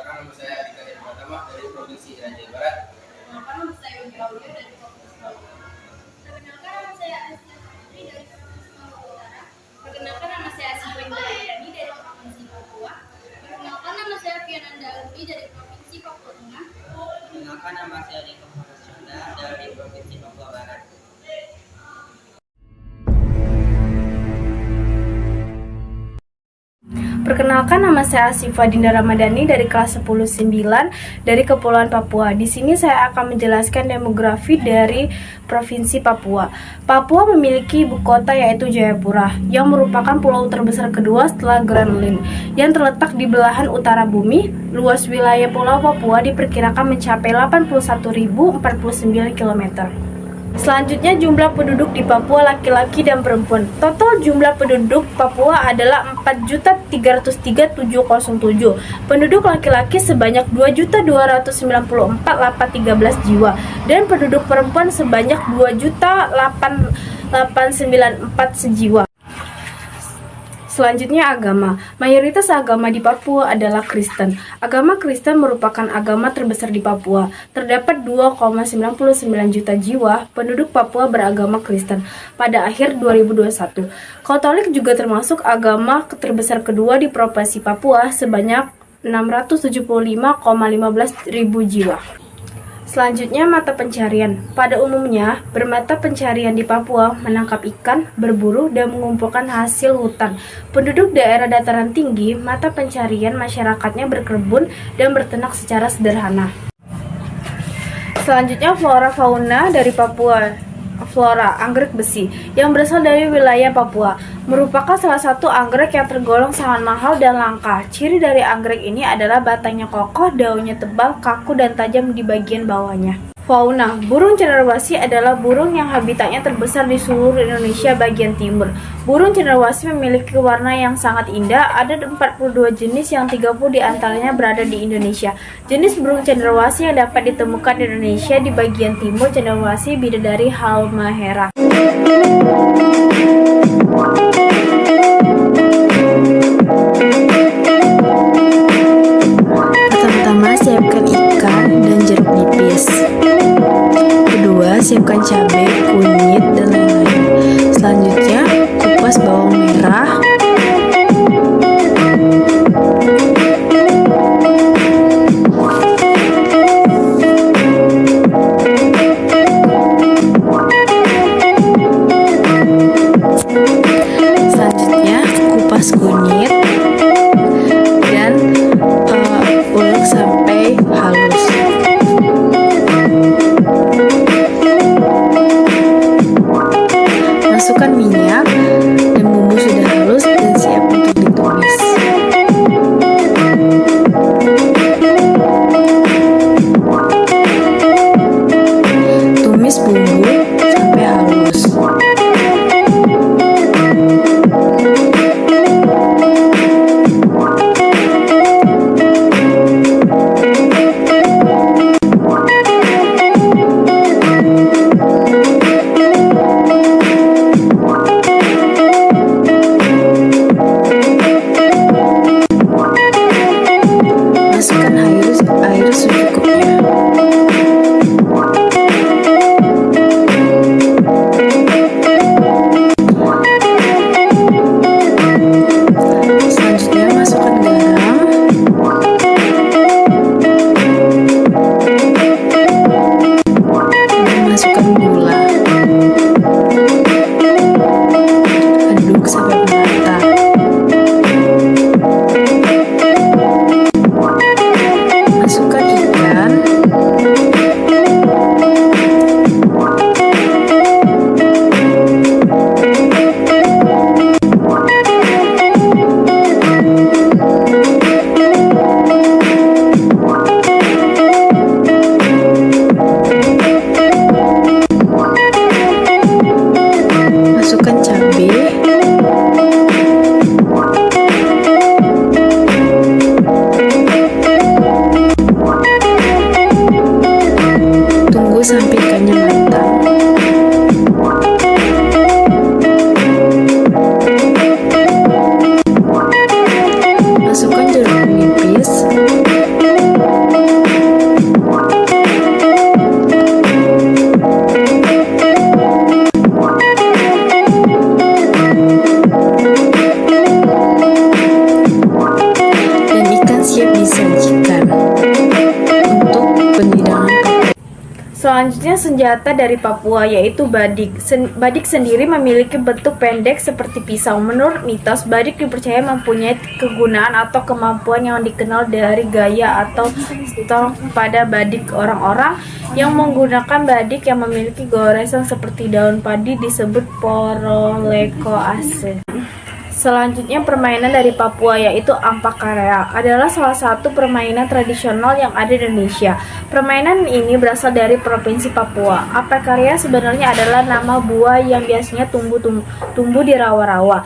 Perkenalkan nama saya Adika Heri Pratama dari Provinsi Raja Barat. Perkenalkan nama saya Wira Aulia dari Provinsi Papua. Perkenalkan nama saya Asia Putri dari Provinsi Papua Utara. Perkenalkan nama saya Asifa Indrayani dari Provinsi Papua. Perkenalkan nama saya Fiananda Alwi dari Provinsi Papua Tengah. Perkenalkan nama saya Dika Muhammad dari Provinsi Papua Barat. Perkenalkan, nama saya Asifa Dinda Ramadhani dari kelas 10-9 dari Kepulauan Papua. Di sini saya akan menjelaskan demografi dari Provinsi Papua. Papua memiliki ibu kota yaitu Jayapura, yang merupakan pulau terbesar kedua setelah Greenland, yang terletak di belahan utara bumi. Luas wilayah Pulau Papua diperkirakan mencapai 81.049 km. Selanjutnya, jumlah penduduk di Papua laki-laki dan perempuan. Total jumlah penduduk Papua adalah 4.303.707. Penduduk laki-laki sebanyak 2.294.813 jiwa dan penduduk perempuan sebanyak 2.894 sejiwa. Selanjutnya, agama. Mayoritas agama di Papua adalah Kristen. Agama Kristen merupakan agama terbesar di Papua. Terdapat 2,99 juta jiwa penduduk Papua beragama Kristen pada akhir 2021. Katolik juga termasuk agama terbesar kedua di Provinsi Papua sebanyak 675,15 ribu jiwa. Selanjutnya, mata pencarian. Pada umumnya, bermata pencarian di Papua menangkap ikan, berburu, dan mengumpulkan hasil hutan. Penduduk daerah dataran tinggi, mata pencarian masyarakatnya berkebun dan berternak secara sederhana. Selanjutnya, flora fauna dari Papua. Flora, anggrek besi, yang berasal dari wilayah Papua, merupakan salah satu anggrek yang tergolong sangat mahal dan langka. Ciri dari anggrek ini adalah batangnya kokoh, daunnya tebal, kaku, dan tajam di bagian bawahnya. Fauna, burung cenderawasih adalah burung yang habitatnya terbesar di seluruh Indonesia bagian timur. Burung cenderawasih memiliki warna yang sangat indah. Ada 42 jenis yang 30 diantaranya berada di Indonesia. Jenis burung cenderawasih yang dapat ditemukan di Indonesia di bagian timur cenderawasih bidadari halmahera. Pertama-tama, siapkan ikan dan jeruk nipis. Kedua, siapkan cabai, kunyit, dan lain-lain. Selanjutnya, kupas bawang merah. Selanjutnya, kupas kunyit dan ulek sampai halus. Masukkan minyak dan bumbu sudah halus dan siap untuk ditumis. Tumis bumbu sampai halus. Masukkan air secukupnya. Selanjutnya, masukkan garam. Dan masukkan gula. Aduk sampai merata. Masukkan ikan disajikan untuk pendidikan. Selanjutnya senjata dari Papua yaitu badik. Badik sendiri memiliki bentuk pendek seperti pisau. Menurut mitos, badik dipercaya mempunyai kegunaan atau kemampuan yang dikenal dari gaya atau style pada badik. Orang-orang yang menggunakan badik yang memiliki goresan seperti daun padi disebut porolekoase. Selanjutnya permainan dari Papua yaitu ampakarea adalah salah satu permainan tradisional yang ada di Indonesia. Permainan ini berasal dari Provinsi Papua. Ampakarea sebenarnya adalah nama buah yang biasanya tumbuh di rawa-rawa.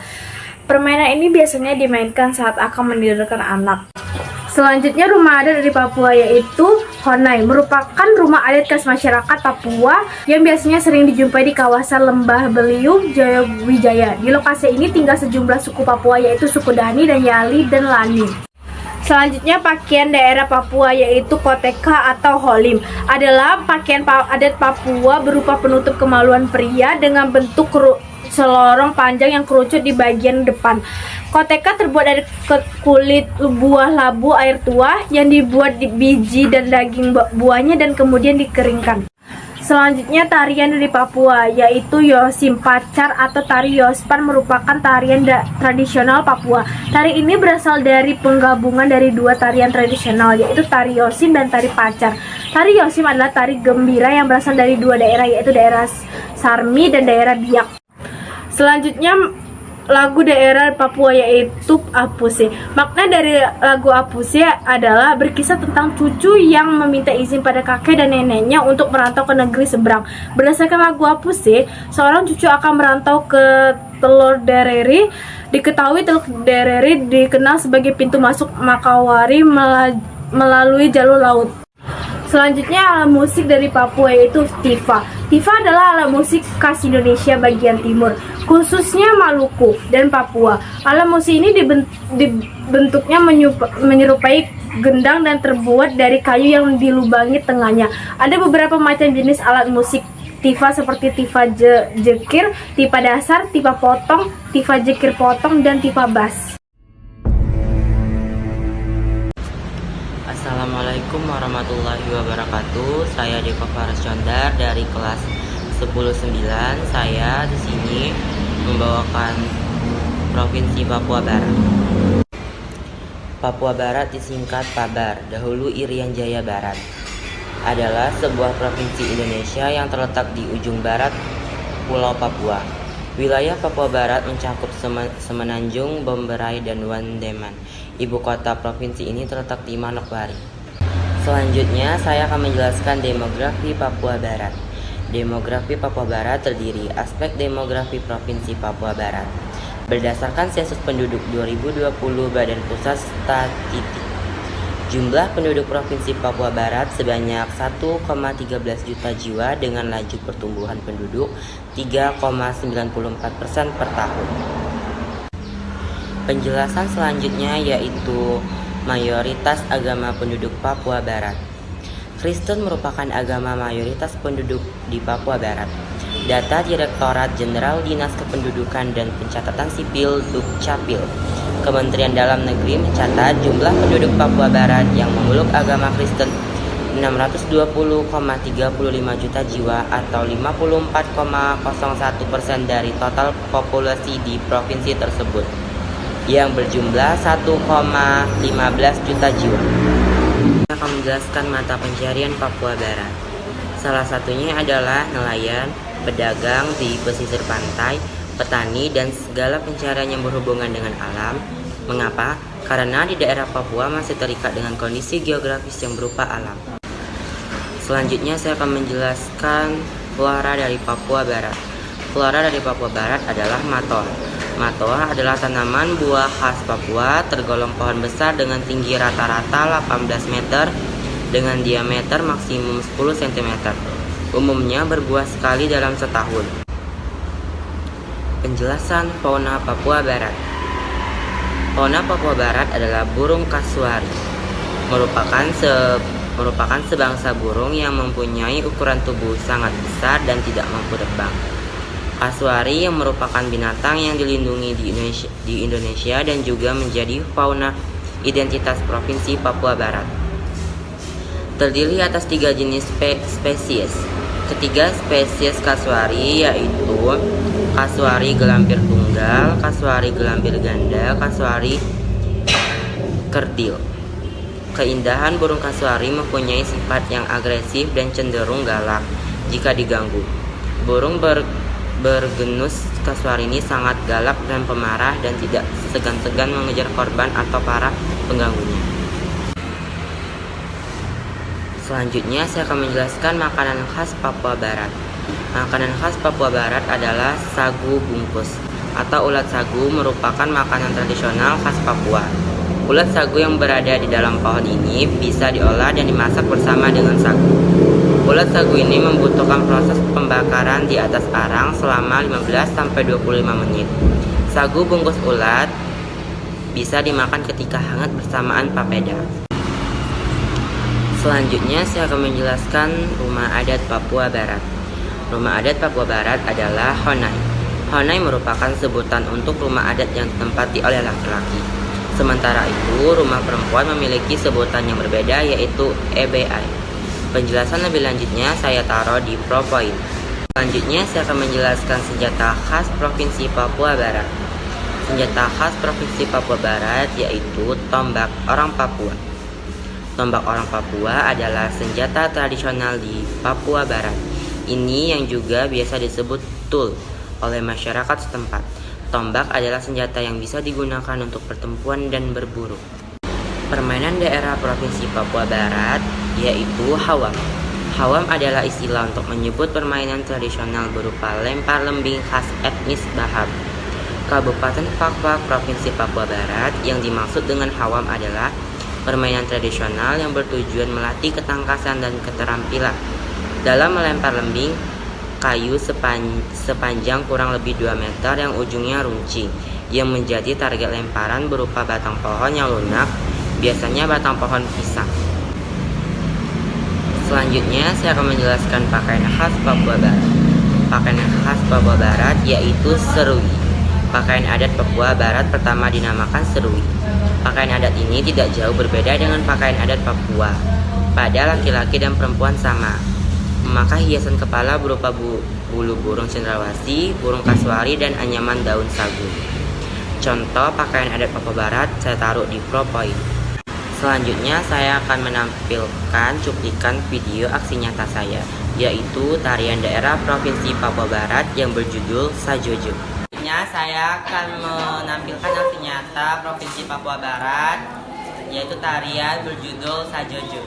Permainan ini biasanya dimainkan saat akan mendirikan anak. Selanjutnya rumah adat dari Papua yaitu Honai, merupakan rumah adat khas masyarakat Papua yang biasanya sering dijumpai di kawasan Lembah Beliung, Jayawijaya. Di lokasi ini tinggal sejumlah suku Papua yaitu suku Dani dan Yali dan Lani. Selanjutnya pakaian daerah Papua yaitu koteka atau holim adalah pakaian adat Papua berupa penutup kemaluan pria dengan bentuk selorong panjang yang kerucut di bagian depan. Koteka terbuat dari kulit buah labu air tua yang dibuat di biji dan daging buahnya dan kemudian dikeringkan. Selanjutnya tarian dari Papua yaitu Yosim Pacar atau tari Yospan merupakan tarian tradisional Papua. Tari ini berasal dari penggabungan dari dua tarian tradisional yaitu tari Yosim dan tari Pacar. Tari Yosim adalah tari gembira yang berasal dari dua daerah yaitu daerah Sarmi dan daerah Biak. Selanjutnya lagu daerah Papua yaitu Apuse. Makna dari lagu Apuse adalah berkisah tentang cucu yang meminta izin pada kakek dan neneknya untuk merantau ke negeri seberang. Berdasarkan lagu Apuse, seorang cucu akan merantau ke Telur Dereri. Diketahui Telur Dereri dikenal sebagai pintu masuk Makawari melalui jalur laut. Selanjutnya alat musik dari Papua yaitu tifa. Tifa adalah alat musik khas Indonesia bagian timur, khususnya Maluku dan Papua. Alat musik ini bentuknya menyerupai gendang dan terbuat dari kayu yang dilubangi tengahnya. Ada beberapa macam jenis alat musik tifa seperti tifa jekir, tifa dasar, tifa potong, tifa jekir potong, dan tifa bas. Assalamualaikum warahmatullahi wabarakatuh. Saya Deva Faras Condar dari kelas 10-9. Saya di sini membawakan Provinsi Papua Barat. Papua Barat disingkat Pabar, dahulu Irian Jaya Barat, adalah sebuah provinsi Indonesia yang terletak di ujung barat Pulau Papua. Wilayah Papua Barat mencakup Semenanjung, Bomberai, dan Wandeman. Ibu kota provinsi ini terletak di Manokwari. Selanjutnya, saya akan menjelaskan demografi Papua Barat. Demografi Papua Barat terdiri aspek demografi Provinsi Papua Barat. Berdasarkan sensus penduduk 2020 Badan Pusat Statistik, jumlah penduduk Provinsi Papua Barat sebanyak 1,13 juta jiwa dengan laju pertumbuhan penduduk 3,94% per tahun. Penjelasan selanjutnya yaitu mayoritas agama penduduk Papua Barat. Kristen merupakan agama mayoritas penduduk di Papua Barat. Data Direktorat Jenderal Dinas Kependudukan dan Pencatatan Sipil Dukcapil, Kementerian Dalam Negeri mencatat jumlah penduduk Papua Barat yang memeluk agama Kristen 620,35 juta jiwa atau 54,01% dari total populasi di provinsi tersebut, yang berjumlah 1,15 juta jiwa. Saya akan menjelaskan mata pencarian Papua Barat. Salah satunya adalah nelayan, pedagang di pesisir pantai, petani, dan segala pencarian yang berhubungan dengan alam. Mengapa? Karena di daerah Papua masih terikat dengan kondisi geografis yang berupa alam. Selanjutnya saya akan menjelaskan flora dari Papua Barat. Flora dari Papua Barat adalah matoa. Matoa adalah tanaman buah khas Papua, tergolong pohon besar dengan tinggi rata-rata 18 meter dengan diameter maksimum 10 cm. Umumnya berbuah sekali dalam setahun. Penjelasan fauna Papua Barat. Fauna Papua Barat adalah burung kasuari. Merupakan sebangsa burung yang mempunyai ukuran tubuh sangat besar dan tidak mampu terbang. Kasuari yang merupakan binatang yang dilindungi di Indonesia dan juga menjadi fauna identitas Provinsi Papua Barat. Terdiri atas 3 jenis spesies. Ketiga spesies kasuari yaitu kasuari gelambir tunggal, kasuari gelambir ganda, kasuari kerdil. Keindahan burung kasuari mempunyai sifat yang agresif dan cenderung galak jika diganggu. Burung bergenus kasuari ini sangat galak dan pemarah dan tidak segan-segan mengejar korban atau para pengganggunya. Selanjutnya saya akan menjelaskan makanan khas Papua Barat. Makanan khas Papua Barat adalah sagu bungkus atau ulat sagu merupakan makanan tradisional khas Papua. Ulat sagu yang berada di dalam pohon ini bisa diolah dan dimasak bersama dengan sagu. Ulat sagu ini membutuhkan proses pembakaran di atas arang selama 15-25 menit. Sagu bungkus ulat bisa dimakan ketika hangat bersamaan papeda. Selanjutnya saya akan menjelaskan rumah adat Papua Barat. Rumah adat Papua Barat adalah Honai. Honai merupakan sebutan untuk rumah adat yang ditempati oleh laki-laki. Sementara itu, rumah perempuan memiliki sebutan yang berbeda yaitu EBI. Penjelasan lebih lanjutnya saya taruh di ProPoint. Selanjutnya saya akan menjelaskan senjata khas Provinsi Papua Barat. Senjata khas Provinsi Papua Barat yaitu tombak orang Papua. Tombak orang Papua adalah senjata tradisional di Papua Barat. Ini yang juga biasa disebut tul oleh masyarakat setempat. Tombak adalah senjata yang bisa digunakan untuk pertempuran dan berburu. Permainan daerah Provinsi Papua Barat yaitu hawam. Hawam adalah istilah untuk menyebut permainan tradisional berupa lempar lembing khas etnis Bahab. Kabupaten Fakfak, Provinsi Papua Barat, yang dimaksud dengan hawam adalah permainan tradisional yang bertujuan melatih ketangkasan dan keterampilan dalam melempar lembing kayu sepanjang kurang lebih 2 meter yang ujungnya runcing, yang menjadi target lemparan berupa batang pohon yang lunak, biasanya batang pohon pisang. Selanjutnya saya akan menjelaskan pakaian khas Papua Barat. Pakaian khas Papua Barat yaitu serui. Pakaian adat Papua Barat pertama dinamakan serui. Pakaian adat ini tidak jauh berbeda dengan pakaian adat Papua. Pada laki-laki dan perempuan sama. Memakai hiasan kepala berupa bulu burung cendrawasih, burung kasuari, dan anyaman daun sagu. Contoh pakaian adat Papua Barat saya taruh di ProPoint. Selanjutnya saya akan menampilkan cuplikan video aksi nyata saya, yaitu tarian daerah Provinsi Papua Barat yang berjudul Sajojo. Saya akan menampilkan aksi nyata Provinsi Papua Barat, yaitu tarian berjudul Sajojo.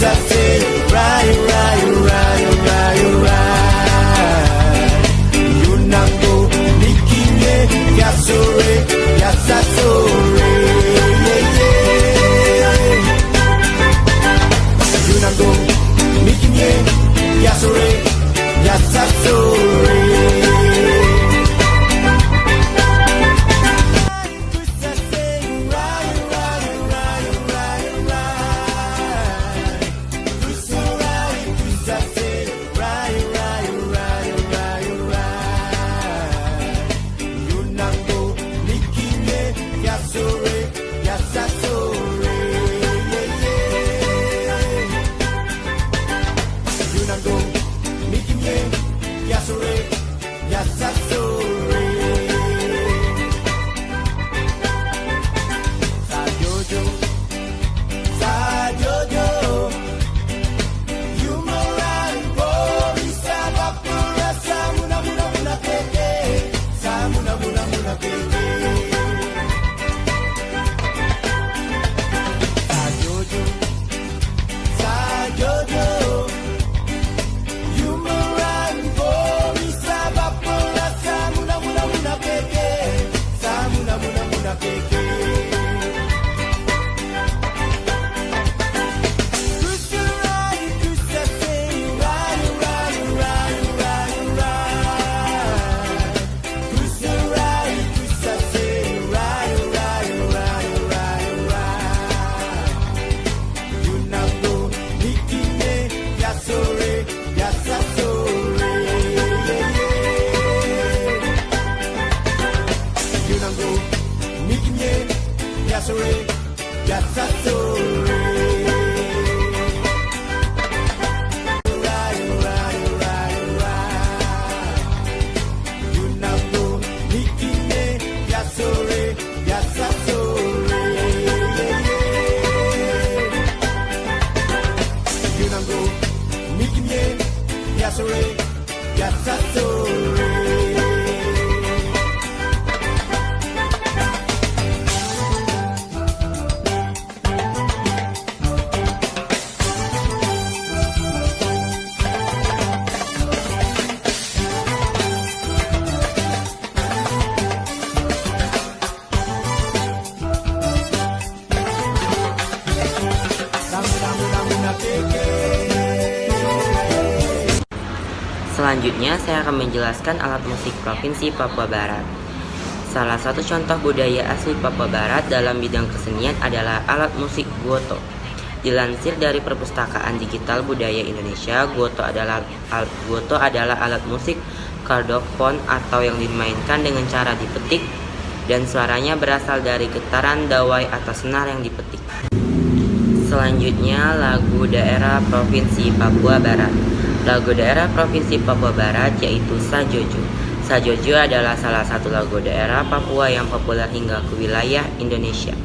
That's it. Selanjutnya saya akan menjelaskan alat musik Provinsi Papua Barat. Salah satu contoh budaya asli Papua Barat dalam bidang kesenian adalah alat musik guoto. Dilansir dari Perpustakaan Digital Budaya Indonesia, guoto adalah alat musik kardofon atau yang dimainkan dengan cara dipetik dan suaranya berasal dari getaran dawai atau senar yang dipetik. Selanjutnya lagu daerah Provinsi Papua Barat. Lagu daerah Provinsi Papua Barat yaitu Sajojo. Sajojo adalah salah satu lagu daerah Papua yang populer hingga ke wilayah Indonesia.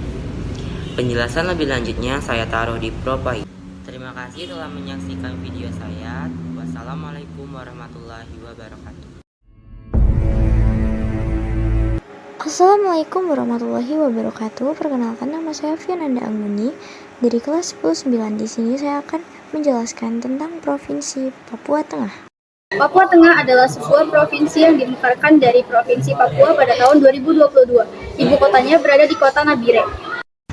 Penjelasan lebih lanjutnya saya taruh di profile. Terima kasih telah menyaksikan video saya. Wassalamualaikum warahmatullahi wabarakatuh. Assalamualaikum warahmatullahi wabarakatuh. Perkenalkan, nama saya Fiananda Angguni dari kelas 10-9. Di sini saya akan menjelaskan tentang Provinsi Papua Tengah. Papua Tengah adalah sebuah provinsi yang dimekarkan dari Provinsi Papua pada tahun 2022. Ibu kotanya berada di kota Nabire.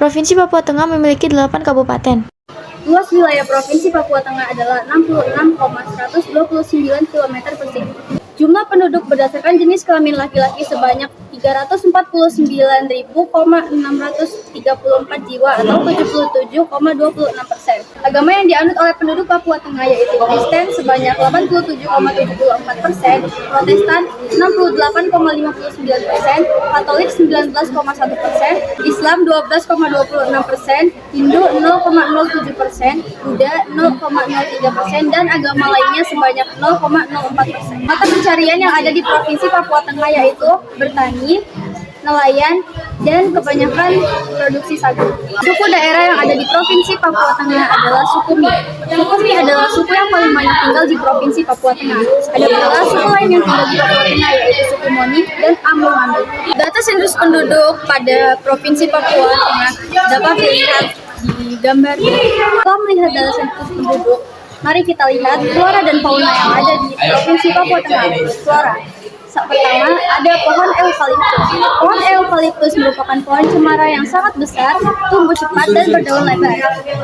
Provinsi Papua Tengah memiliki 8 kabupaten. Luas wilayah Provinsi Papua Tengah adalah 66,129 km persegi. Jumlah penduduk berdasarkan jenis kelamin laki-laki sebanyak 349.634 jiwa atau 77,26%. Agama yang dianut oleh penduduk Papua Tengah yaitu Kristen sebanyak 87,74%, Protestan 68,59%, Katolik 19,1%, Islam 12,26%, Hindu 0,07%, Buddha 0,03%, dan agama lainnya sebanyak 0,04%. Mata pencarian yang ada di Provinsi Papua Tengah yaitu bertani, nelayan, dan kebanyakan produksi sagu. Suku daerah yang ada di Provinsi Papua Tengah adalah suku Mi. Suku Mi adalah suku yang paling banyak tinggal di Provinsi Papua Tengah. Ada pula suku lain yang tinggal di Papua Tengah yaitu suku Moni dan Ambo-Ambo. Data sensus penduduk pada Provinsi Papua Tengah dapat dilihat di gambar ini. Setelah melihat data sensus penduduk, mari kita lihat flora dan fauna yang ada di Provinsi Papua Tengah. Flora. Pertama, ada pohon eukaliptus. Pohon eukaliptus merupakan pohon cemara yang sangat besar, tumbuh cepat, dan berdaun lebar.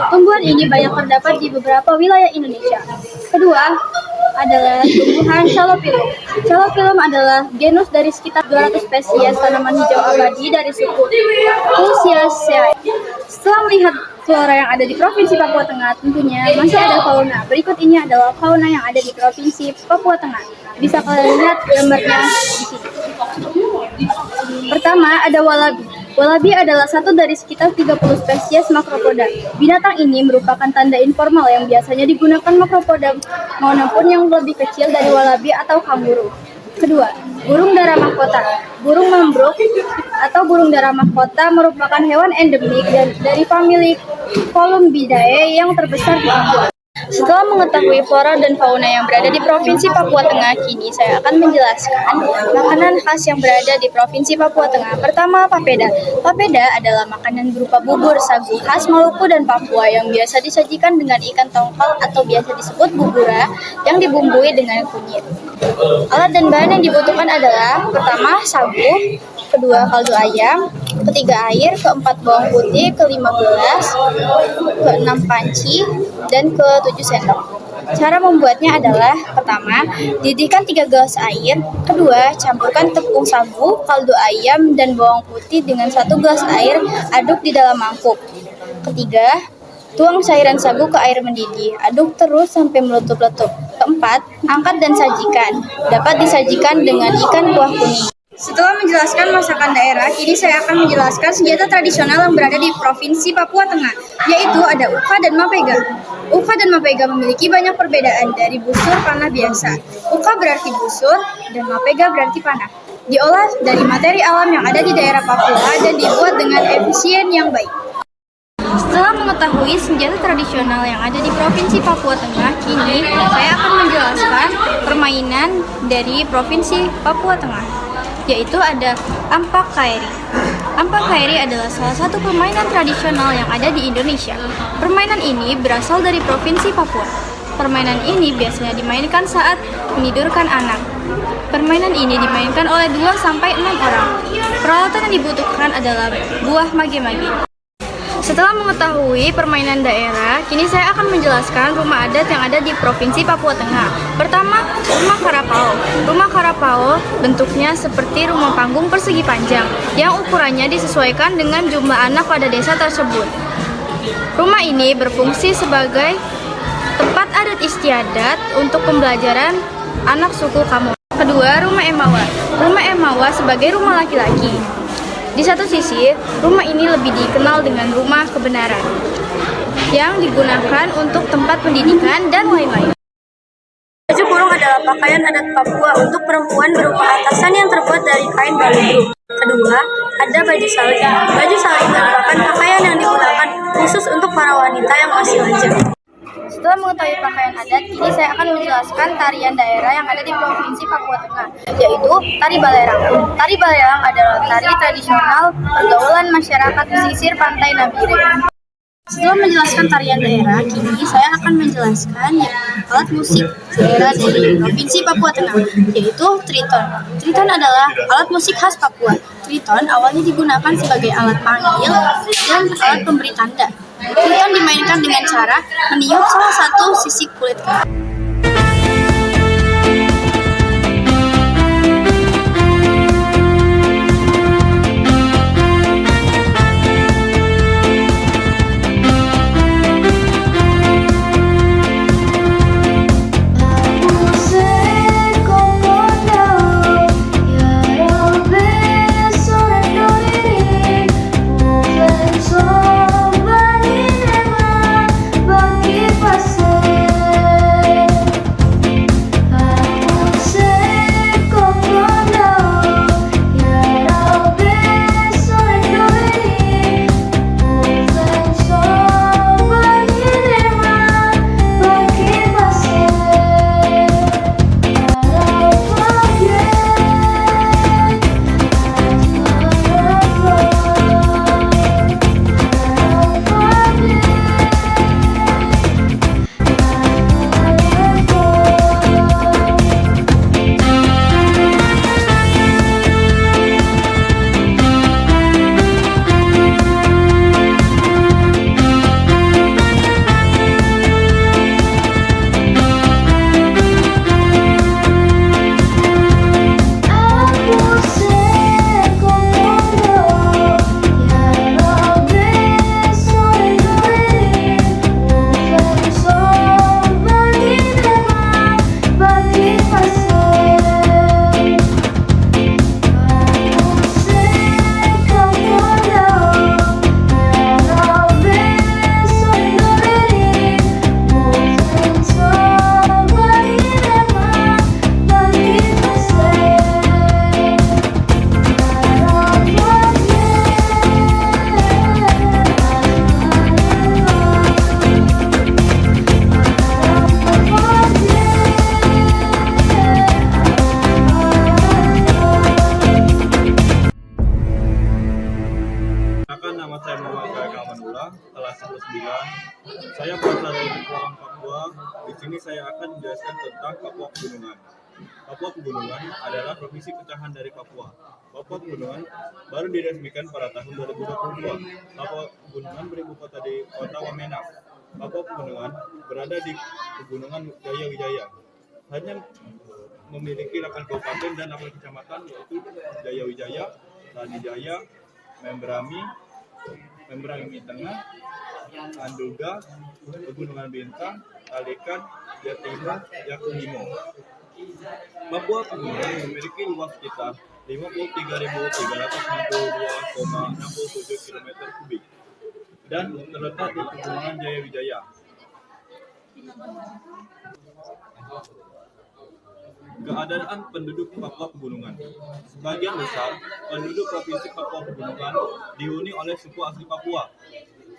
Tumbuhan ini banyak terdapat di beberapa wilayah Indonesia. Kedua, adalah tumbuhan Calophyllum. Calophyllum adalah genus dari sekitar 200 spesies tanaman hijau abadi dari suku Tulsiaceae. Setelah melihat flora yang ada di Provinsi Papua Tengah, tentunya masih ada fauna. Berikut ini adalah fauna yang ada di Provinsi Papua Tengah. Bisa kalian lihat gambarnya di sini. Pertama, ada walabi. Walabi adalah satu dari sekitar 30 spesies makropoda. Binatang ini merupakan tanda informal yang biasanya digunakan makropoda maupun yang lebih kecil dari walabi atau kanguru. Kedua, burung dara mahkota. Burung mambruk atau burung dara mahkota merupakan hewan endemik dari famili Columbidae yang terbesar di Papua. Setelah mengetahui flora dan fauna yang berada di Provinsi Papua Tengah, kini saya akan menjelaskan makanan khas yang berada di Provinsi Papua Tengah. Pertama, papeda. Papeda adalah makanan berupa bubur sagu khas Maluku dan Papua yang biasa disajikan dengan ikan tongkol atau biasa disebut bubura yang dibumbui dengan kunyit. Alat dan bahan yang dibutuhkan adalah pertama, sagu, kedua, kaldu ayam, ketiga, air, keempat, bawang putih, kelima, gelas, keenam, panci, dan ke-7 sendok. Cara membuatnya adalah pertama, didihkan 3 gelas air, kedua, campurkan tepung sagu, kaldu ayam, dan bawang putih dengan 1 gelas air, aduk di dalam mangkuk. Ketiga, tuang cairan sagu ke air mendidih, aduk terus sampai meletup-letup. Keempat, angkat dan sajikan. Dapat disajikan dengan ikan kuah kuning. Setelah menjelaskan masakan daerah, kini saya akan menjelaskan senjata tradisional yang berada di Provinsi Papua Tengah, yaitu ada uka dan mapega. Uka dan mapega memiliki banyak perbedaan dari busur panah biasa. Uka berarti busur dan mapega berarti panah. Diolah dari materi alam yang ada di daerah Papua dan dibuat dengan efisien yang baik. Setelah mengetahui senjata tradisional yang ada di Provinsi Papua Tengah, kini saya akan menjelaskan permainan dari Provinsi Papua Tengah, yaitu ada Ampak Kairi. Ampak Kairi adalah salah satu permainan tradisional yang ada di Indonesia. Permainan ini berasal dari Provinsi Papua. Permainan ini biasanya dimainkan saat menidurkan anak. Permainan ini dimainkan oleh 2-6 orang. Peralatan yang dibutuhkan adalah buah mage-mage. Setelah mengetahui permainan daerah, kini saya akan menjelaskan rumah adat yang ada di Provinsi Papua Tengah. Pertama, rumah Karapao. Rumah Karapao bentuknya seperti rumah panggung persegi panjang, yang ukurannya disesuaikan dengan jumlah anak pada desa tersebut. Rumah ini berfungsi sebagai tempat adat istiadat untuk pembelajaran anak suku Kamu. Kedua, rumah Emawa. Rumah Emawa sebagai rumah laki-laki. Di satu sisi, rumah ini lebih dikenal dengan rumah kebenaran, yang digunakan untuk tempat pendidikan dan lain-lain. Baju kurung adalah pakaian adat Papua untuk perempuan berupa atasan yang terbuat dari kain baludru. Kedua, ada baju salin. Baju salin merupakan pakaian yang digunakan khusus untuk para wanita yang masih lajang. Setelah mengetahui pakaian adat, kini saya akan menjelaskan tarian daerah yang ada di Provinsi Papua Tengah, yaitu Tari Balerang. Tari Balerang adalah tari tradisional pergaulan masyarakat pesisir pantai Nabire. Setelah menjelaskan tarian daerah, kini saya akan menjelaskan alat musik daerah dari Provinsi Papua Tengah, yaitu triton. Triton adalah alat musik khas Papua. Triton awalnya digunakan sebagai alat panggil dan alat pemberi tanda. Triton dimainkan dengan cara meniup salah satu sisi kulit kera. Nama saya Muhammad Kamanullah, kelas 19. Saya berasal dari Kepulauan Papua. Di sini saya akan menjelaskan tentang Papua Pegunungan. Papua Pegunungan adalah provinsi pecahan dari Papua. Papua Pegunungan baru diresmikan pada tahun 2022. Papua Pegunungan beribu kota di kota Wamena. Papua Pegunungan berada di Pegunungan Jaya Wijaya. Hanya memiliki 8 kabupaten dan 8 kecamatan, yaitu Jaya Wijaya, Rani Jaya, Membrami Tengah, Anduga, Pegunungan Bintang, Talekan, Jatimur, Yakunimo. Papua Pegunungan memiliki luas sekitar 53.362,67 km3 dan terletak di Pegunungan Jayawijaya. Keadaan penduduk Papua Pegunungan. Sebagian besar penduduk Provinsi Papua Pegunungan dihuni oleh suku asli Papua.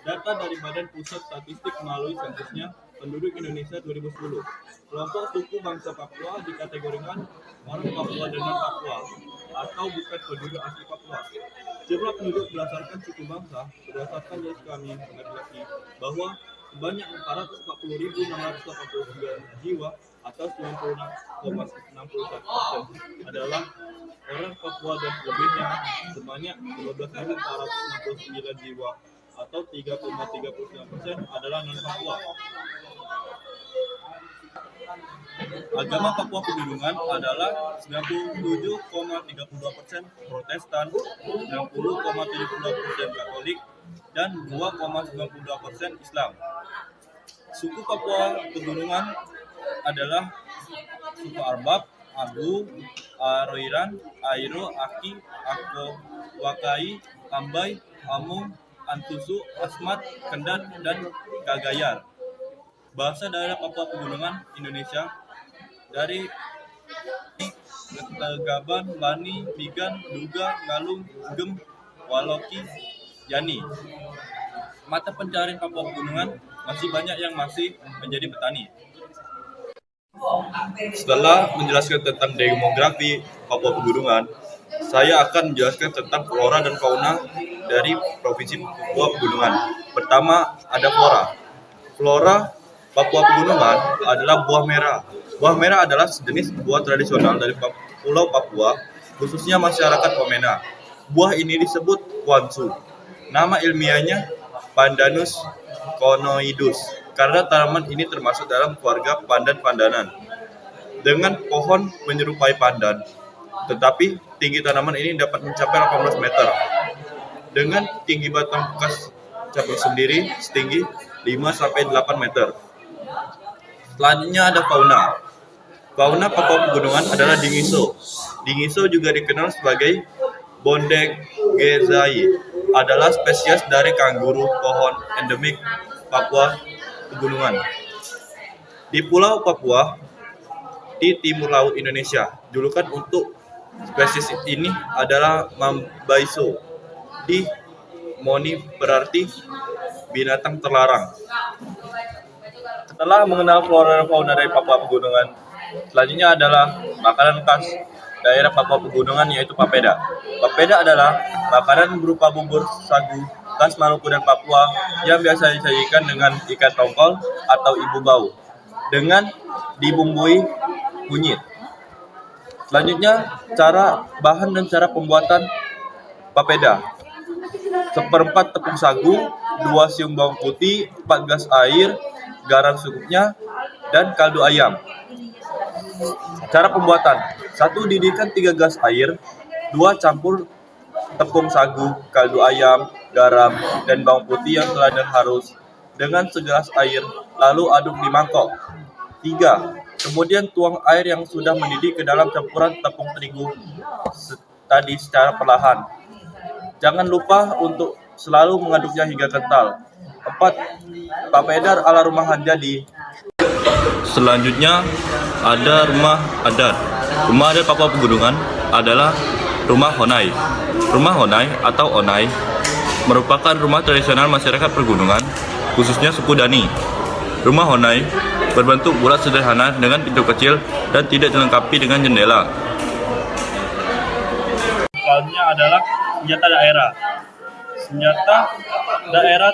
Data dari Badan Pusat Statistik melalui sensusnya penduduk Indonesia 2010. Kelompok suku bangsa Papua dikategorikan orang Papua dan non-Papua atau bukan penduduk asli Papua. Jumlah penduduk berdasarkan suku bangsa berdasarkan jenis kelamin laki-laki bahwa sebanyak 440.683 jiwa atau 96,61% adalah orang Papua dan selebihnya sebanyak 12.469 jiwa atau 3,39% adalah non-Papua. Agama Papua Pegunungan adalah 97,32% Protestan, 60,72% Katolik, dan 2,92% Islam. Suku Papua Pegunungan adalah suku Arbab, Agu, Aroiran, Airo, Aki, Ako, Wakai, Ambai, Amung, Antusu, Asmat, Kendan, dan Kagayar. Bahasa daerah Papua Pegunungan Indonesia dari Gaban, Lani, Migan, Duga, Galung, Gem, Waloki, Yani. Mata pencarian Papua Pegunungan masih banyak yang masih menjadi petani. Setelah menjelaskan tentang demografi Papua Pegunungan, saya akan menjelaskan tentang flora dan fauna dari Provinsi Papua Pegunungan. Pertama, ada flora. Flora Papua Pegunungan adalah buah merah. Buah merah adalah sejenis buah tradisional dari Pulau Papua, khususnya masyarakat Wamena. Buah ini disebut kuansu. Nama ilmiahnya Pandanus conoidus, karena tanaman ini termasuk dalam keluarga pandan-pandanan. Dengan pohon menyerupai pandan, tetapi tinggi tanaman ini dapat mencapai 18 meter. Dengan tinggi batang bekas cabang sendiri setinggi 5-8 meter. Selanjutnya ada fauna. Fauna Papua Pegunungan adalah dingiso. Dingiso juga dikenal sebagai Bondegezai, adalah spesies dari kanguru pohon endemik Papua Pegunungan. Di Pulau Papua, di timur laut Indonesia, julukan untuk spesies ini adalah Mambaiso. Di Moni berarti binatang terlarang. Setelah mengenal flora dan fauna dari Papua Pegunungan, selanjutnya adalah makanan khas daerah Papua Pegunungan, yaitu papeda. Papeda adalah makanan berupa bubur sagu khas Maluku dan Papua yang biasa disajikan dengan ikan tongkol atau ibu bau dengan dibumbui kunyit. Selanjutnya, bahan dan cara pembuatan papeda. 1/4 tepung sagu, 2 siung bawang putih, 4 gelas air, garam secukupnya, dan kaldu ayam. Cara pembuatan: 1. Didihkan 3 gelas air. 2. Campur tepung sagu, kaldu ayam, garam, dan bawang putih yang telah dihalus dengan segelas air, lalu aduk di mangkok. 3. Kemudian tuang air yang sudah mendidih ke dalam campuran tepung terigu tadi secara perlahan. Jangan lupa untuk selalu mengaduknya hingga kental. 4. Papeda ala rumahan jadi. Selanjutnya ada rumah adat. Rumah adat Papua Pegunungan adalah rumah Honai. Rumah Honai atau Onai merupakan rumah tradisional masyarakat pegunungan, khususnya suku Dani. Rumah Honai berbentuk bulat sederhana dengan pintu kecil dan tidak dilengkapi dengan jendela. Selanjutnya adalah senjata daerah. Senjata daerah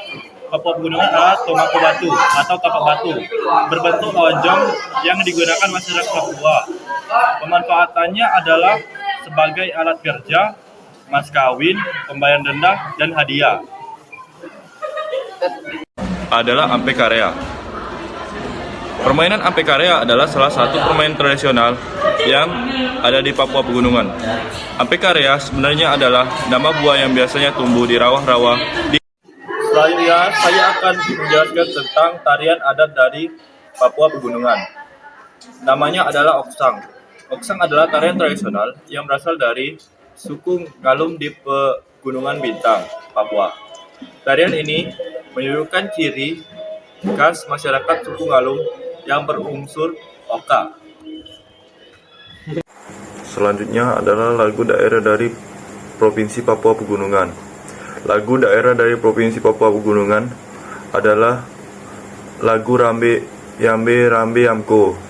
Papua Pegunungan adalah tomako batu atau kapak batu berbentuk lonjong yang digunakan masyarakat Papua. Pemanfaatannya adalah sebagai alat kerja, mas kawin, pembayaran denda, dan hadiah. Adalah ampe karea. Permainan ampe karea adalah salah satu permainan tradisional yang ada di Papua Pegunungan. Ampe karea sebenarnya adalah nama buah yang biasanya tumbuh di rawa-rawa. Selanjutnya, saya akan menjelaskan tentang tarian adat dari Papua Pegunungan. Namanya adalah oksang. Oksang adalah tarian tradisional yang berasal dari suku Ngalum di Pegunungan Bintang, Papua. Tarian ini menunjukkan ciri khas masyarakat suku Ngalum yang berunsur oka. Selanjutnya adalah lagu daerah dari Provinsi Papua Pegunungan. Lagu daerah dari Provinsi Papua Pegunungan adalah lagu Rambe Yambe Rambe Yamko.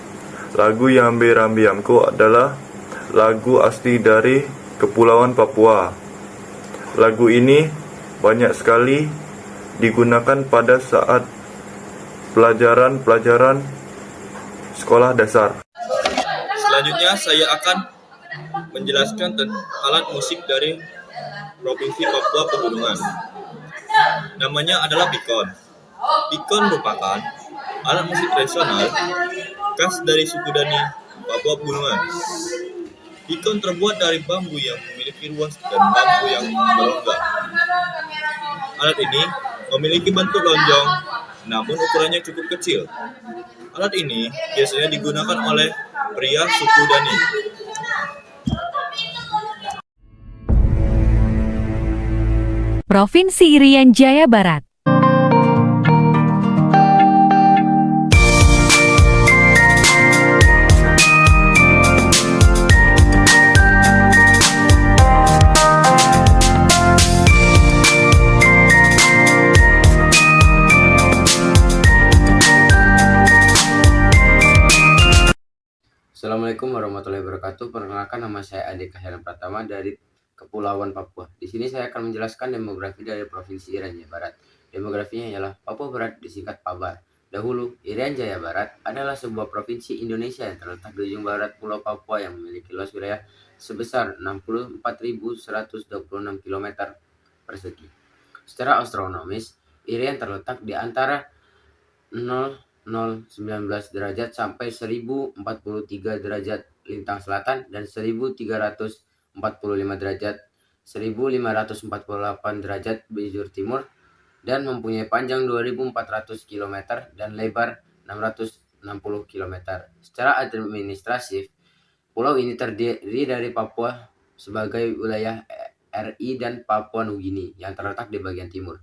Lagu Yambe Rambe Yamko adalah lagu asli dari Kepulauan Papua. Lagu ini banyak sekali digunakan pada saat pelajaran sekolah dasar. Selanjutnya saya akan menjelaskan tentang alat musik dari Provinsi Papua Pegunungan. Namanya adalah pikon. Pikon merupakan alat musik tradisional khas dari suku Dani Papua Pegunungan. Pikon terbuat dari bambu yang memiliki ruas dan bambu yang berongga. Alat ini memiliki bentuk lonjong, namun ukurannya cukup kecil. Alat ini biasanya digunakan oleh pria suku Dani. Provinsi Irian Jaya Barat. Assalamualaikum warahmatullahi wabarakatuh. Perkenalkan, nama saya Ade Kahyalan Pratama dari Kepulauan Papua. Di sini saya akan menjelaskan demografi dari Provinsi Irian Jaya Barat. Demografinya ialah Papua Barat disingkat PABAR. Dahulu, Irian Jaya Barat adalah sebuah provinsi Indonesia yang terletak di ujung barat Pulau Papua yang memiliki luas wilayah sebesar 64.126 km persegi. Secara astronomis, Irian terletak di antara 0,19 derajat sampai 1043 derajat lintang selatan dan 1345 derajat 1548 derajat bujur timur dan mempunyai panjang 2400 km dan lebar 660 km. Secara administratif, pulau ini terdiri dari Papua sebagai wilayah RI dan Papua Nugini yang terletak di bagian timur.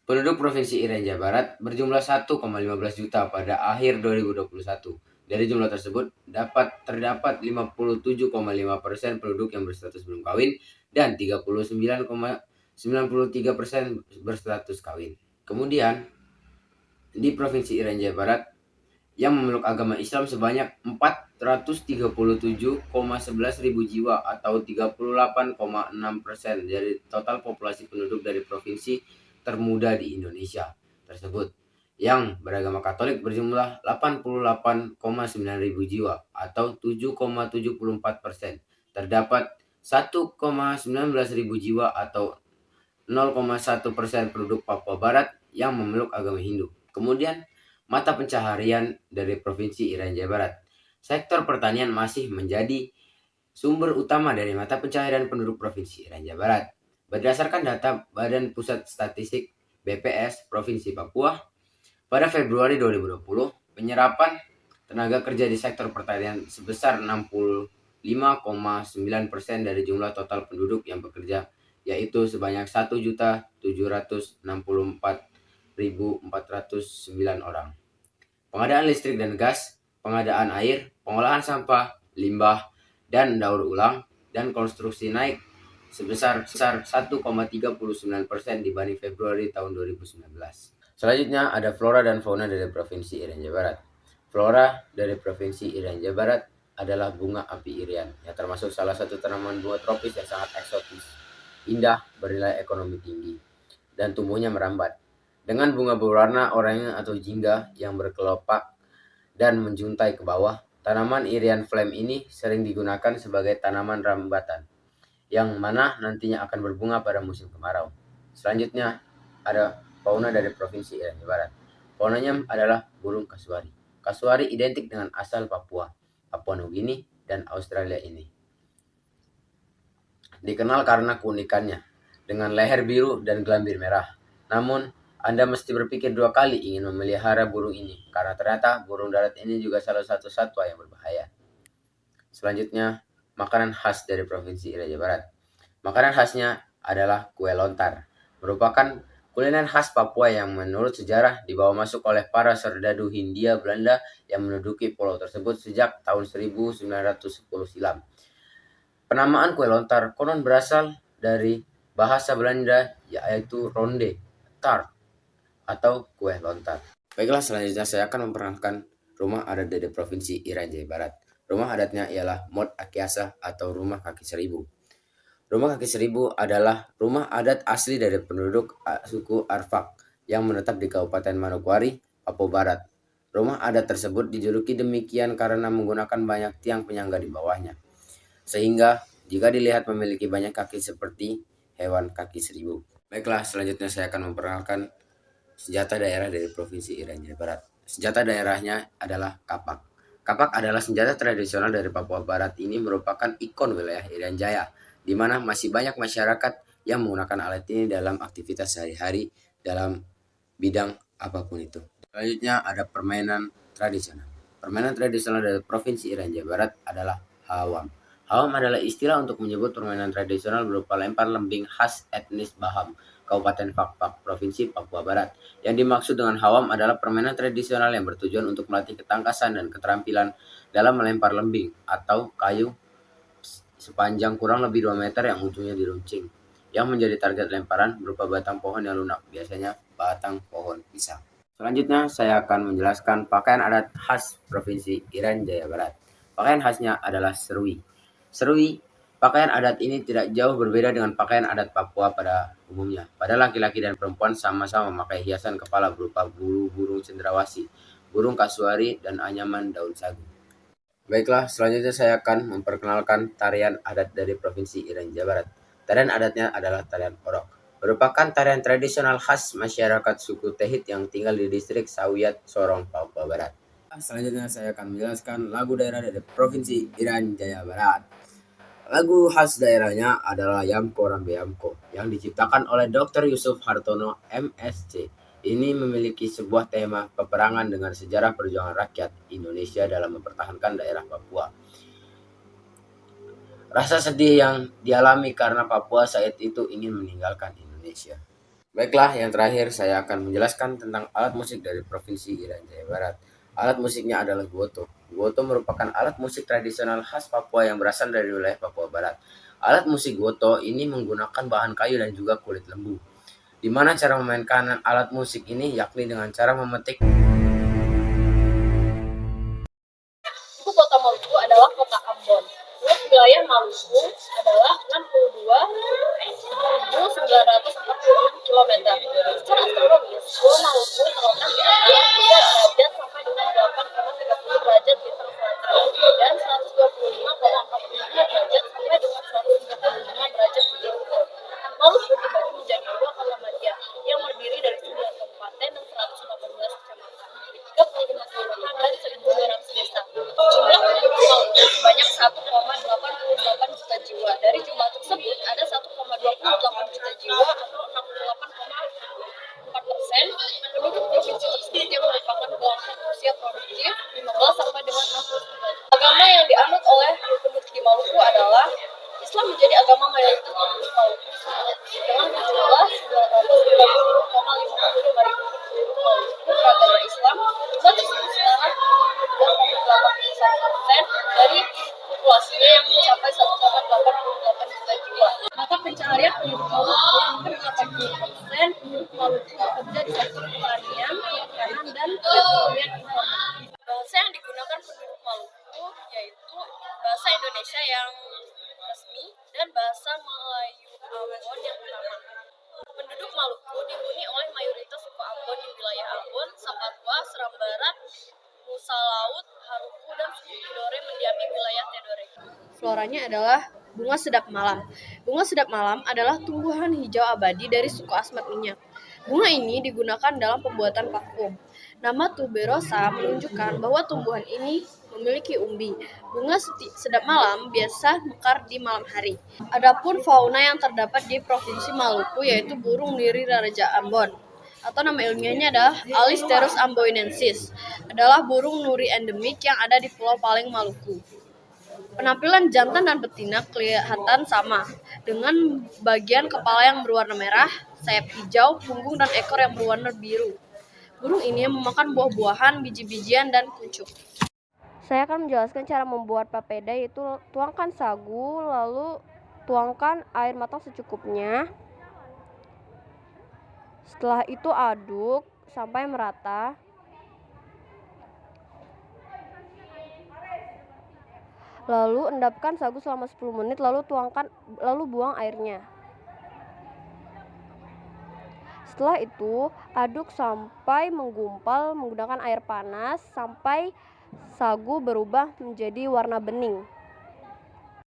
Penduduk Provinsi Irian Jaya Barat berjumlah 1,15 juta pada akhir 2021. Dari jumlah tersebut, terdapat 57,5% penduduk yang berstatus belum kawin dan 39,93% berstatus kawin. Kemudian, di Provinsi Irian Jaya Barat yang memeluk agama Islam sebanyak 437,11 ribu jiwa atau 38,6% dari total populasi penduduk dari provinsi termuda di Indonesia tersebut. Yang beragama Katolik berjumlah 88,9 ribu jiwa atau 7,74%. Terdapat 1,19 ribu jiwa atau 0,1% penduduk Papua Barat yang memeluk agama Hindu. Kemudian, mata pencaharian dari Provinsi Irian Jaya Barat. Sektor pertanian masih menjadi sumber utama dari mata pencaharian penduduk Provinsi Irian Jaya Barat. Berdasarkan data Badan Pusat Statistik BPS Provinsi Papua, pada Februari 2020, penyerapan tenaga kerja di sektor pertanian sebesar 65,9% dari jumlah total penduduk yang bekerja, yaitu sebanyak 1.764.409 orang. Pengadaan listrik dan gas, pengadaan air, pengolahan sampah, limbah, dan daur ulang, dan konstruksi naik sebesar 1,39% dibanding Februari tahun 2019. Selanjutnya ada flora dan fauna dari Provinsi Irian Jaya Barat. Flora dari Provinsi Irian Jaya Barat adalah bunga api irian, yang termasuk salah satu tanaman bunga tropis yang sangat eksotis, indah, bernilai ekonomi tinggi, dan tumbuhnya merambat. Dengan bunga berwarna oranye atau jingga yang berkelopak dan menjuntai ke bawah, tanaman irian flame ini sering digunakan sebagai tanaman rambatan, yang mana nantinya akan berbunga pada musim kemarau. Selanjutnya ada fauna dari Provinsi Irian Jaya Barat. Faunanya adalah burung kasuari. Kasuari identik dengan asal Papua, Papua Nugini, dan Australia ini. Dikenal karena keunikannya, dengan leher biru dan gelambir merah. Namun, Anda mesti berpikir dua kali ingin memelihara burung ini, karena ternyata burung darat ini juga salah satu satwa yang berbahaya. Selanjutnya, makanan khas dari Provinsi Irian Jaya Barat. Makanan khasnya adalah kue lontar, merupakan kuliner khas Papua yang menurut sejarah dibawa masuk oleh para serdadu Hindia Belanda yang menduduki pulau tersebut sejak tahun 1910 silam. Penamaan kue lontar konon berasal dari bahasa Belanda yaitu ronde, tart, atau kue lontar. Baiklah, selanjutnya saya akan memperkenalkan rumah adat dari Provinsi Irian Jaya Barat. Rumah adatnya ialah Mot Akiasa atau Rumah Kaki Seribu. Rumah Kaki Seribu adalah rumah adat asli dari penduduk suku Arfak yang menetap di Kabupaten Manokwari, Papua Barat. Rumah adat tersebut dijuluki demikian karena menggunakan banyak tiang penyangga di bawahnya, sehingga jika dilihat memiliki banyak kaki seperti hewan kaki seribu. Baiklah, selanjutnya saya akan memperkenalkan senjata daerah dari Provinsi Irian Jaya Barat. Senjata daerahnya adalah kapak. Kapak adalah senjata tradisional dari Papua Barat. Ini merupakan ikon wilayah Irian Jaya, di mana masih banyak masyarakat yang menggunakan alat ini dalam aktivitas sehari-hari dalam bidang apapun itu. Selanjutnya ada permainan tradisional. Permainan tradisional dari Provinsi Irian Jaya Barat adalah hawam. Hawam adalah istilah untuk menyebut permainan tradisional berupa lempar lembing khas etnis Baham, Kabupaten Fakfak, Provinsi Papua Barat. Yang dimaksud dengan hawam adalah permainan tradisional yang bertujuan untuk melatih ketangkasan dan keterampilan dalam melempar lembing atau kayu sepanjang kurang lebih 2 meter yang ujungnya diruncing. Yang menjadi target lemparan berupa batang pohon yang lunak, biasanya batang pohon pisang. Selanjutnya saya akan menjelaskan pakaian adat khas Provinsi Irian Jaya Barat. Pakaian khasnya adalah serui. Serui, pakaian adat ini tidak jauh berbeda dengan pakaian adat Papua pada umumnya. Pada laki-laki dan perempuan sama-sama memakai hiasan kepala berupa bulu burung cendrawasih, burung kasuari, dan anyaman daun sagu. Baiklah, selanjutnya saya akan memperkenalkan tarian adat dari Provinsi Irian Jaya Barat. Tarian adatnya adalah tarian orok. Merupakan tarian tradisional khas masyarakat suku Tehit yang tinggal di distrik Sawiat, Sorong, Papua Barat. Selanjutnya saya akan menjelaskan lagu daerah dari Provinsi Irian Jaya Barat. Lagu khas daerahnya adalah Yamko Rambe Yamko yang diciptakan oleh Dr. Yusuf Hartono, MSc. Ini memiliki sebuah tema peperangan dengan sejarah perjuangan rakyat Indonesia dalam mempertahankan daerah Papua. Rasa sedih yang dialami karena Papua saat itu ingin meninggalkan Indonesia. Baiklah, yang terakhir saya akan menjelaskan tentang alat musik dari Provinsi Irian Jaya Barat. Alat musiknya adalah guoto. Guoto merupakan alat musik tradisional khas Papua yang berasal dari wilayah Papua Barat. Alat musik guoto ini menggunakan bahan kayu dan juga kulit lembu. Di mana cara memainkan alat musik ini yakni dengan cara memetik. Ibu kota Maluku adalah kota Ambon. Luas wilayah Maluku adalah 62.946 km. Secara astronomis, Pulau Maluku terletak di antara 3 derajat sampai dengan 8,30 derajat lintang selatan dan 125,45 derajat sampai dengan 135 derajat bujur timur. Maluku dibagi menjadi 2 Muhammadiyah yang terdiri dari 9 kabupaten dan 118 kecamatan, 35 kelurahan dan 1.200 desa. Jumlah penduduk Maluku sebanyak 1,88 juta jiwa. Dari jumlah tersebut ada 1,28 juta jiwa atau 68,4% penduduk provinsi tersebut yang merupakan kelompok usia produktif 15 sampai dengan 69. Agama yang dianut oleh penduduk di Maluku adalah Islam, menjadi agama mayoritas penduduk Maluku dengan jumlah 990,55 ribu penduduk Maluku beragama Islam. Jumlah tersebut setara 82,81% dari populasinya yang mencapai 1,88 juta jiwa. Mata pencaharian penduduk Maluku hampir 80% penduduk Maluku bekerja di sektor pertanian, perikanan, dan perekonomian informal. Bahasa yang digunakan penduduk Maluku yaitu bahasa Indonesia yang resmi dan bahasa Melayu Ambon yang utama. Penduduk Maluku dihuni oleh mayoritas suku Ambon di wilayah Ambon, Sapatwa, Seram Barat, Nusa Laut, Haruku, dan suku Tidore mendiami wilayah Tidore. Floranya adalah bunga sedap malam. Bunga sedap malam adalah tumbuhan hijau abadi dari suku asmat minyak. Bunga ini digunakan dalam pembuatan parfum. Nama tuberosa menunjukkan bahwa tumbuhan ini memiliki umbi. Bunga sedap malam biasa mekar di malam hari. Adapun fauna yang terdapat di Provinsi Maluku yaitu burung niri raja Ambon, atau nama ilmiahnya adalah Alisterus amboinensis, adalah burung nuri endemik yang ada di Pulau Paleng, Maluku. Penampilan jantan dan betina kelihatan sama, dengan bagian kepala yang berwarna merah, sayap hijau, punggung dan ekor yang berwarna biru. Burung ini memakan buah-buahan, biji-bijian, dan kuncup. Saya akan menjelaskan cara membuat papeda, yaitu tuangkan sagu, lalu tuangkan air matang secukupnya. Setelah itu aduk sampai merata. Lalu endapkan sagu selama 10 menit, lalu buang airnya. Setelah itu, aduk sampai menggumpal menggunakan air panas sampai sagu berubah menjadi warna bening.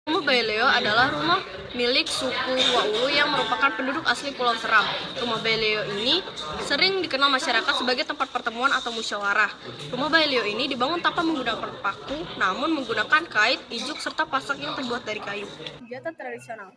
Rumah Baileo adalah rumah milik suku Waulu yang merupakan penduduk asli Pulau Seram. Rumah Baileo ini sering dikenal masyarakat sebagai tempat pertemuan atau musyawarah. Rumah Baileo ini dibangun tanpa menggunakan paku, namun menggunakan kait, ijuk, serta pasak yang terbuat dari kayu. Senjata tradisional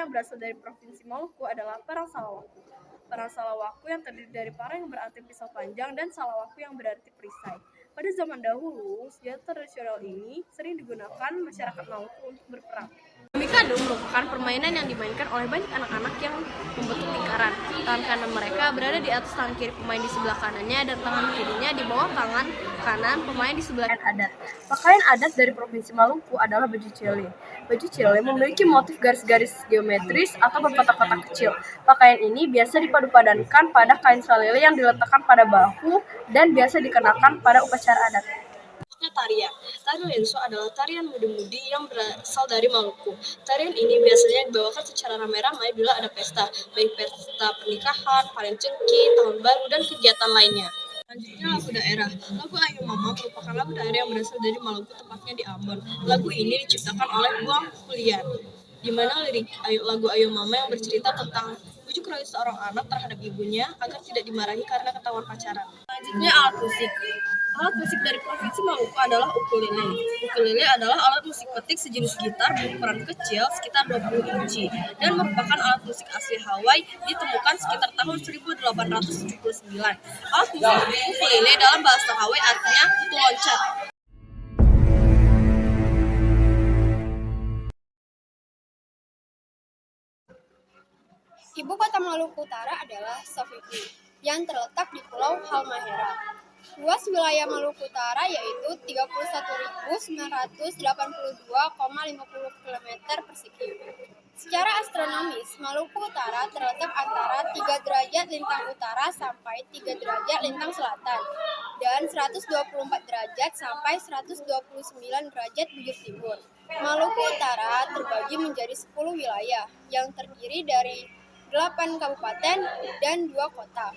yang berasal dari Provinsi Maluku adalah parang salawaku. Parang salawaku yang terdiri dari parang yang berarti pisau panjang dan salawaku yang berarti perisai. Pada zaman dahulu, senjata tradisional ini sering digunakan masyarakat Maluku untuk berperang. Mikado merupakan permainan yang dimainkan oleh banyak anak-anak yang membentuk lingkaran. Tangan kanan mereka berada di atas tangan kiri pemain di sebelah kanannya dan tangan kirinya di bawah tangan kanan pemain di sebelah adat. Pakaian adat dari Provinsi Maluku adalah baju cele. Baju cele memiliki motif garis-garis geometris atau berkotak-kotak kecil. Pakaian ini biasa dipadu-padankan pada kain salele yang diletakkan pada bahu dan biasa dikenakan pada upacara adat. Tarian lenso adalah tarian mudi-mudi yang berasal dari Maluku. Tarian ini biasanya dibawakan secara ramai-ramai bila ada pesta, baik pesta pernikahan, panen cengki, tahun baru, dan kegiatan lainnya. Selanjutnya lagu daerah. Lagu Ayo Mama merupakan lagu daerah yang berasal dari Maluku, tepatnya di Ambon. Lagu ini diciptakan oleh Buang Kulian, di mana lirik lagu Ayo Mama yang bercerita tentang bujuk rayu seorang anak terhadap ibunya agar tidak dimarahi karena ketahuan pacaran. Selanjutnya alat musik. Alat musik dari Provinsi Maluku adalah ukulele. Ukulele adalah alat musik petik sejenis gitar berukuran kecil sekitar 20 inci dan merupakan alat musik asli Hawaii ditemukan sekitar tahun 1879. Alat musik ukulele dalam bahasa Hawaii artinya kutu loncat. Ibu kota Maluku Utara adalah Sovieti, yang terletak di Pulau Halmahera. Luas wilayah Maluku Utara yaitu 31.982,50 km persegi. Secara astronomis, Maluku Utara terletak antara 3 derajat lintang utara sampai 3 derajat lintang selatan, dan 124 derajat sampai 129 derajat bujur timur. Maluku Utara terbagi menjadi 10 wilayah, yang terdiri dari 8 kabupaten dan 2 kota.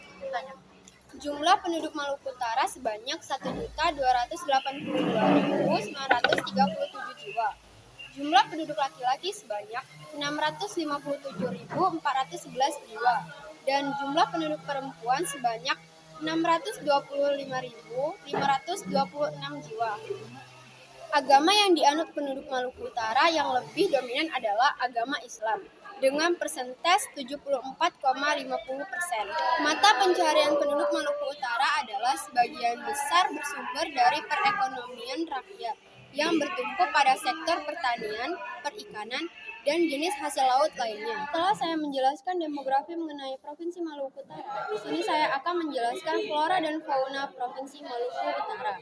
Jumlah penduduk Maluku Utara sebanyak 1.282.937 jiwa. Jumlah penduduk laki-laki sebanyak 657.411 jiwa dan jumlah penduduk perempuan sebanyak 625.526 jiwa. Agama yang dianut penduduk Maluku Utara yang lebih dominan adalah agama Islam, dengan persentase 74,50%. Mata pencaharian penduduk Maluku Utara adalah sebagian besar bersumber dari perekonomian rakyat yang bertumpu pada sektor pertanian, perikanan, dan jenis hasil laut lainnya. Setelah saya menjelaskan demografi mengenai Provinsi Maluku Utara, di sini saya akan menjelaskan flora dan fauna Provinsi Maluku Utara.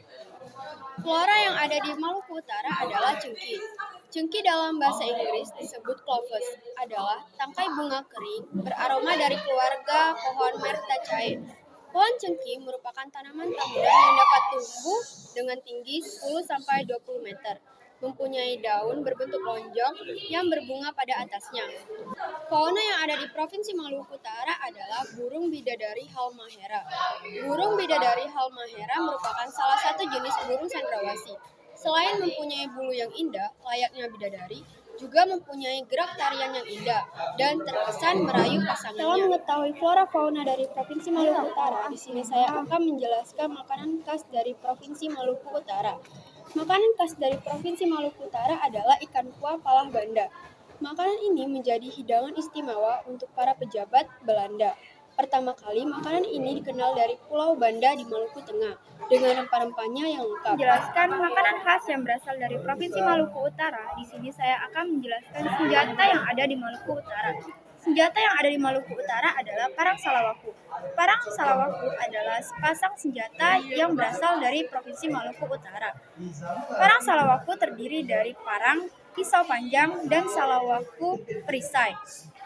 Flora yang ada di Maluku Utara adalah cengki. Cengki dalam bahasa Inggris disebut cloves, adalah tangkai bunga kering beraroma dari keluarga pohon Myrtaceae. Pohon cengki merupakan tanaman tahunan yang dapat tumbuh dengan tinggi 10-20 meter, mempunyai daun berbentuk lonjong yang berbunga pada atasnya. Fauna yang ada di Provinsi Maluku Utara adalah burung bidadari halmahera. Burung bidadari halmahera merupakan salah satu jenis burung cendrawasih. Selain mempunyai bulu yang indah, layaknya bidadari, juga mempunyai gerak tarian yang indah dan terkesan merayu pasangannya. Setelah mengetahui flora fauna dari Provinsi Maluku Utara, di sini saya akan menjelaskan makanan khas dari Provinsi Maluku Utara. Makanan khas dari Provinsi Maluku Utara adalah ikan kuah palah banda. Makanan ini menjadi hidangan istimewa untuk para pejabat Belanda. Pertama kali, makanan ini dikenal dari Pulau Banda di Maluku Tengah, dengan rempah-rempahnya yang lengkap. Menjelaskan makanan khas yang berasal dari Provinsi Maluku Utara. Di sini saya akan menjelaskan senjata yang ada di Maluku Utara. Senjata yang ada di Maluku Utara adalah parang salawaku. Parang salawaku adalah sepasang senjata yang berasal dari Provinsi Maluku Utara. Parang salawaku terdiri dari parang, pisau panjang, dan salawaku perisai,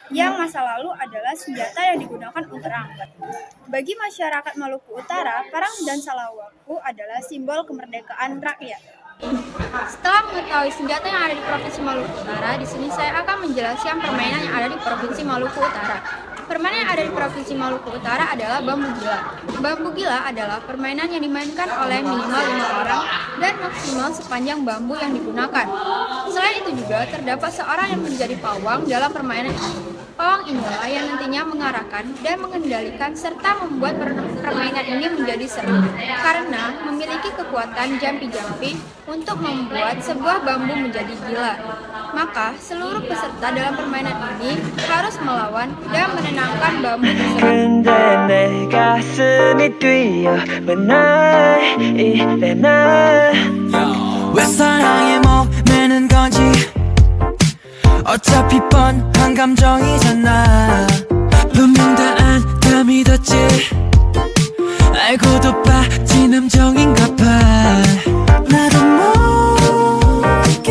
yang masa lalu adalah senjata yang digunakan untuk angkat. Bagi masyarakat Maluku Utara, parang dan salawaku adalah simbol kemerdekaan rakyat. Setelah mengetahui senjata yang ada di Provinsi Maluku Utara, di sini saya akan menjelaskan permainan yang ada di Provinsi Maluku Utara. Permainan yang ada di Provinsi Maluku Utara adalah bambu gila. Bambu gila adalah permainan yang dimainkan oleh minimal 5 orang dan maksimal sepanjang bambu yang digunakan. Selain itu juga terdapat seorang yang menjadi pawang dalam permainan ini. Pawang inilah yang nantinya mengarahkan dan mengendalikan serta membuat permainan ini menjadi seru karena memiliki kekuatan jampi-jampi untuk membuat sebuah bambu menjadi gila. Maka seluruh peserta dalam permainan ini harus melawan dan menenangkan bambu tersebut. 어차피 뻔한 감정이잖아 분명 다 안 믿었지 알고도 빠진 함정인가 봐 나도 모르게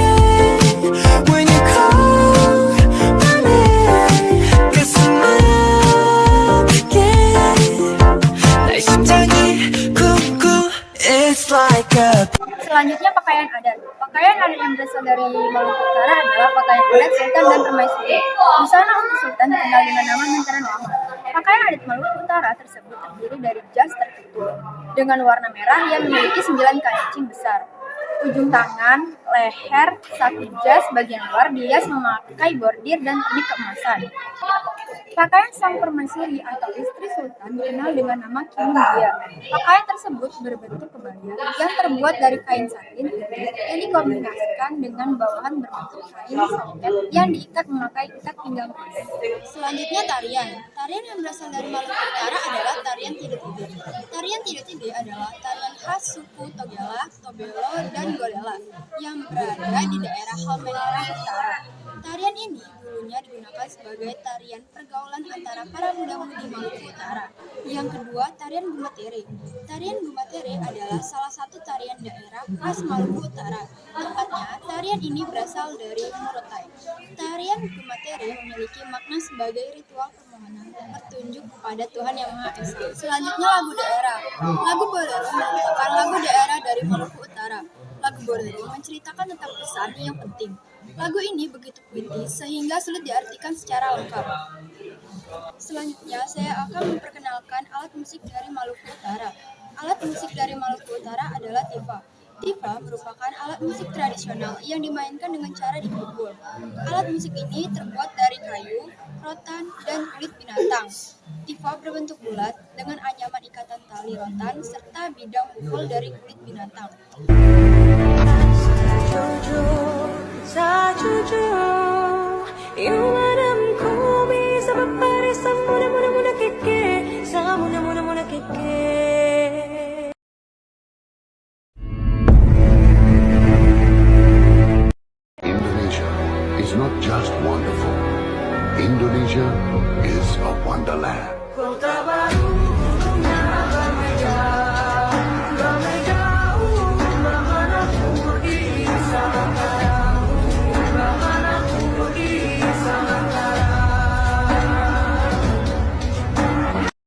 When you call my name 가슴 아프게 날 심장이 쿵쿵 It's like a Selanjutnya pakaian adat. Pakaian adat yang berasal dari Maluku Utara adalah pakaian adat sultan dan permaisuri. Busana untuk sultan dikenal dengan nama Mentaran Wama. Pakaian adat Maluku Utara tersebut terdiri dari jas tertutup dengan warna merah yang memiliki 9 kancing besar. Ujung tangan, leher, satu jas bagian luar dihias memakai bordir dan pernik keemasan. Pakaian sang permaisuri atau istri sultan dikenal dengan nama kimudia. Pakaian tersebut berbentuk kebaya yang terbuat dari kain satin yang dikombinasikan dengan bawahan berbentuk kain soket yang diikat memakai ikat pinggang kuda. Selanjutnya tarian. Tarian yang berasal dari Maluku Utara adalah tarian Tide-Tide. Tarian Tide-Tide adalah tarian khas suku Togala, Tobelo, dan Golela yang berada di daerah Halmahera Utara. Tarian ini dulunya digunakan sebagai tarian pergaulan antara para muda-mudi Maluku Utara. Yang kedua, tarian Gumatere. Tarian Gumatere adalah salah satu tarian daerah khas Maluku Utara. Tepatnya, tarian ini berasal dari Morotai. Tarian Gumatere memiliki makna sebagai ritual permohonan petunjuk kepada Tuhan Yang Maha Esa. Selanjutnya lagu daerah. Lagu Bolero merupakan lagu daerah dari Maluku Utara. Lagu Bolero menceritakan tentang pesan yang penting. Lagu ini begitu puitis sehingga sulit diartikan secara lengkap. Selanjutnya, saya akan memperkenalkan alat musik dari Maluku Utara. Alat musik dari Maluku Utara adalah tifa. Tifa merupakan alat musik tradisional yang dimainkan dengan cara dipukul. Alat musik ini terbuat dari kayu, rotan, dan kulit binatang. Tifa berbentuk bulat dengan anyaman ikatan tali rotan serta bidang pukul dari kulit binatang. Indonesia is not just wonderful. Indonesia is a wonderland.